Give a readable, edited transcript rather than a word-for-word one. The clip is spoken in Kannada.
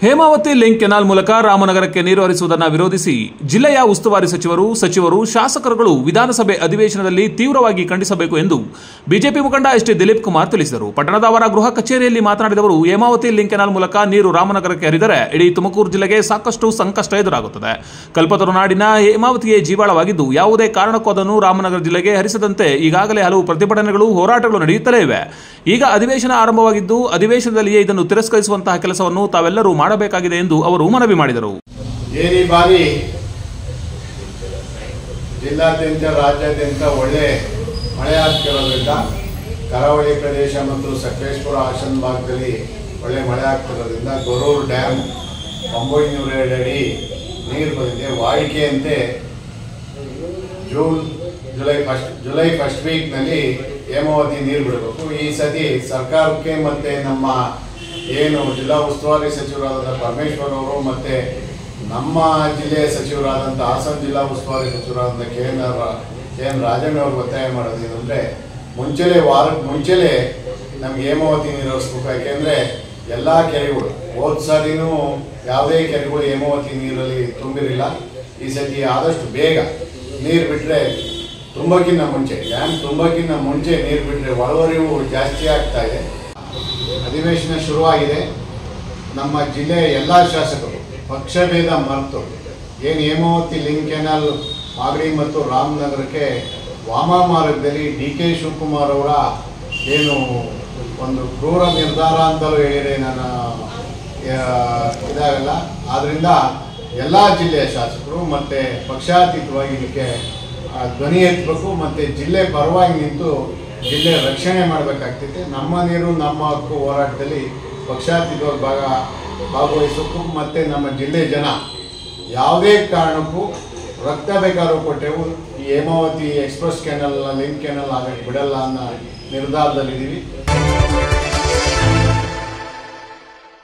ಹೇಮಾವತಿ ಲಿಂಕ್ ಕೆನಾಲ್ ಮೂಲಕ ರಾಮನಗರಕ್ಕೆ ನೀರು ಹರಿಸುವುದನ್ನು ವಿರೋಧಿಸಿ ಜಿಲ್ಲೆಯ ಉಸ್ತುವಾರಿ ಸಚಿವರು ಶಾಸಕರುಗಳು ವಿಧಾನಸಭೆ ಅಧಿವೇಶನದಲ್ಲಿ ತೀವ್ರವಾಗಿ ಖಂಡಿಸಬೇಕು ಎಂದು ಬಿಜೆಪಿ ಮುಖಂಡ ಎಸ್ ಟಿ ದಿಲೀಪ್ ಕುಮಾರ್ ತಿಳಿಸಿದರು. ಪಟ್ಟಣದ ಅವರ ಗೃಹ ಕಚೇರಿಯಲ್ಲಿ ಮಾತನಾಡಿದ ಅವರು, ಹೇಮಾವತಿ ಲಿಂಕ್ ಕೆನಾಲ್ ಮೂಲಕ ನೀರು ರಾಮನಗರಕ್ಕೆ ಹರಿದರೆ ಇಡೀ ತುಮಕೂರು ಜಿಲ್ಲೆಗೆ ಸಾಕಷ್ಟು ಸಂಕಷ್ಟ ಎದುರಾಗುತ್ತದೆ. ಕಲ್ಪತರು ನಾಡಿನ ಹೇಮಾವತಿಯೇ ಜೀವಾಳವಾಗಿದ್ದು ಯಾವುದೇ ಕಾರಣಕ್ಕೂ ಅದನ್ನು ರಾಮನಗರ ಜಿಲ್ಲೆಗೆ ಹರಿಸದಂತೆ ಈಗಾಗಲೇ ಹಲವು ಪ್ರತಿಭಟನೆಗಳು, ಹೋರಾಟಗಳು ನಡೆಯುತ್ತಲೇ ಇವೆ. ಈಗ ಅಧಿವೇಶನ ಆರಂಭವಾಗಿದ್ದು ಅಧಿವೇಶನದಲ್ಲಿಯೇ ಇದನ್ನು ತಿರಸ್ಕರಿಸುವಂತಹ ಕೆಲಸವನ್ನು ತಾವೆಲ್ಲರೂ ಮಾಡಬೇಕಾಗಿದೆ ಎಂದು ಅವರು ಮನವಿ ಮಾಡಿದರು. ಈ ಬಾರಿ ಜಿಲ್ಲಾದ್ಯಂತ ರಾಜ್ಯಾದ್ಯಂತ ಒಳ್ಳೆ ಮಳೆ ಆಗ್ತಿರೋದ್ರಿಂದ ಕರಾವಳಿ ಪ್ರದೇಶ ಮತ್ತು ಸಕಲೇಶಪುರ ಹಾಸನ ಭಾಗದಲ್ಲಿ ಒಳ್ಳೆ ಮಳೆ ಆಗ್ತಿರೋದ್ರಿಂದ ಗೊರೂರು ಡ್ಯಾಮ್ 902 ಅಡಿ ನೀರು ಬಂದಿದೆ. ವಾಡಿಕೆಯಂತೆ ಜುಲೈ ಫಸ್ಟ್ ವೀಕ್ನಲ್ಲಿ ಹೇಮಾವತಿ ನೀರು ಬಿಡಬೇಕು. ಈ ಸತಿ ಸರ್ಕಾರಕ್ಕೆ ಮತ್ತು ನಮ್ಮ ಏನು ಜಿಲ್ಲಾ ಉಸ್ತುವಾರಿ ಸಚಿವರಾದ ಪರಮೇಶ್ವರ್ ಅವರು ಮತ್ತು ನಮ್ಮ ಜಿಲ್ಲೆಯ ಸಚಿವರಾದಂಥ ಹಾಸನ ಜಿಲ್ಲಾ ಉಸ್ತುವಾರಿ ಸಚಿವರಾದಂಥ ಕೆ ಎನ್ ರಾಜಣ್ಣ ಅವರು ಒತ್ತಾಯ ಮಾಡೋದು ಏನಂದರೆ ವಾರಕ್ಕೆ ಮುಂಚೆಲೇ ನಮ್ಗೆ ಹೇಮಾವತಿ ನೀರು ಹರಿಸ್ಬೇಕು. ಯಾಕೆಂದರೆ ಎಲ್ಲ ಕೆರೆಗಳು ಹೋದ ಸಾರಿನೂ ಯಾವುದೇ ಕೆರೆಗಳು ಹೇಮಾವತಿ ನೀರಲ್ಲಿ ತುಂಬಿರಲಿಲ್ಲ. ಈ ಸತಿ ಆದಷ್ಟು ಬೇಗ ನೀರು ಬಿಟ್ಟರೆ ತುಂಬಕ್ಕಿಂತ ಮುಂಚೆ ಡ್ಯಾಮ್ ತುಂಬಕ್ಕಿಂತ ಮುಂಚೆ ನೀರು ಬಿಟ್ಟರೆ ಒಳಹರಿವು ಜಾಸ್ತಿ ಆಗ್ತಾ ಇದೆ. ಅಧಿವೇಶನ ಶುರುವಾಗಿದೆ. ನಮ್ಮ ಜಿಲ್ಲೆಯ ಎಲ್ಲ ಶಾಸಕರು ಪಕ್ಷಭೇದ ಮರೆತು ಏನು ಹೇಮಾವತಿ ಲಿಂಕ್ ಕೆನಾಲ್ ಮಾಗಡಿ ಮತ್ತು ರಾಮನಗರಕ್ಕೆ ವಾಮ ಮಾರ್ಗದಲ್ಲಿ ಡಿ.ಕೆ. ಶಿವಕುಮಾರ್ ಅವರ ಏನು ಒಂದು ಕ್ರೂರ ನಿರ್ಧಾರ ಅಂತಲೂ ಹೇಳಿದರೆ ನಾನು ಇದಾಗಲ್ಲ. ಆದ್ದರಿಂದ ಎಲ್ಲ ಜಿಲ್ಲೆಯ ಶಾಸಕರು ಮತ್ತು ಪಕ್ಷಾತೀತವಾಗಿ ಇದಕ್ಕೆ ಧ್ವನಿ ಎತ್ತಬೇಕು ಮತ್ತು ಜಿಲ್ಲೆ ಪರವಾಗಿ ನಿಂತು ಜಿಲ್ಲೆ ರಕ್ಷಣೆ ಮಾಡಬೇಕಾಗ್ತೈತೆ. ನಮ್ಮ ನೀರು ನಮ್ಮ ಹಕ್ಕು ಹೋರಾಟದಲ್ಲಿ ಪಕ್ಷಾತೀತವಾಗಿ ಭಾಗವಹಿಸಬೇಕು. ಮತ್ತು ನಮ್ಮ ಜಿಲ್ಲೆ ಜನ ಯಾವುದೇ ಕಾರಣಕ್ಕೂ ರಕ್ತ ಬೇಕಾದ್ರೂ ಕೊಟ್ಟೆವು ಈ Hemavathi express canal link canal ಆಗಕ್ಕೆ ಬಿಡಲ್ಲ ಅನ್ನೋ ನಿರ್ಧಾರದಲ್ಲಿದ್ದೀವಿ.